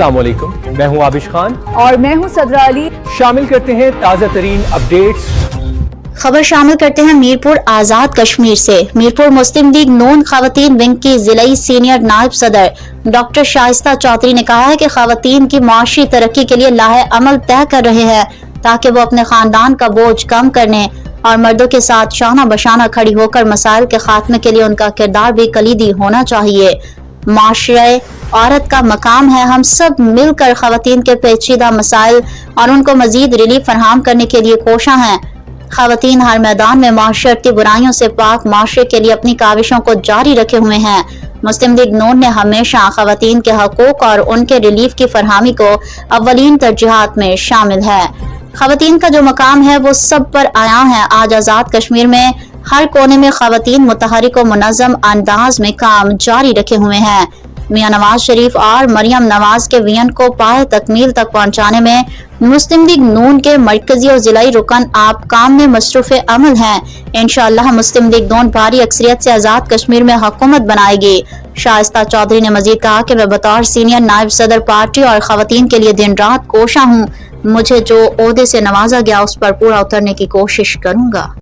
अस्सलाम वालेकुम, मैं हूं आबिश खान और मैं हूं सदरा अली। शामिल करते हैं ताज़ा तरीन अपडेट्स। खबर शामिल करते हैं मीरपुर आजाद कश्मीर से। मीरपुर मुस्लिम लीग नून खवातीन विंग की जिलाई सीनियर नायब सदर डॉक्टर शाइस्ता चौधरी ने कहा है कि खवातीन की माशी तरक्की के लिए लाहे अमल तय कर रहे हैं ताकि वो अपने खानदान का बोझ कम करने और मर्दों के साथ शाना बशाना खड़ी होकर मसाइल के खात्मे के लिए उनका किरदार भी कलीदी होना चाहिए। माशरे औरत का मकाम है, हम सब मिलकर खवातीन के पेचीदा मसाइल और उनको मजीद रिलीफ फराहम करने के लिए कोशा हैं। खवातीन हर मैदान में माशरती बुराइयों से पाक माशरे के लिए अपनी काविशों को जारी रखे हुए हैं। मुस्लिम लीग नून ने हमेशा खवातीन के हकूक और उनके रिलीफ की फरहमी को अव्वलीन तरजीहात में शामिल है। खवातीन का जो मकाम है वो सब पर आया है। आज आजाद कश्मीर में हर कोने में खवातीन मुतहरिक व मुनज़्ज़म अंदाज में काम जारी रखे हुए हैं। मियां नवाज शरीफ और मरियम नवाज के वियन को पाए तकमील तक पहुंचाने में मुस्लिम लीग नून के मरकजी और जिलाई रुकन आप काम में मसरूफ अमल हैं। इंशाअल्लाह मुस्लिम लीग नून भारी अक्सरियत से आजाद कश्मीर में हुकूमत बनाएगी। शाइस्ता चौधरी ने मजीद कहा कि मैं बतौर सीनियर नायब सदर पार्टी और खवातीन के लिए दिन रात कोशा हूँ। मुझे जो ओहदे से नवाजा गया उस पर पूरा उतरने की कोशिश करूंगा।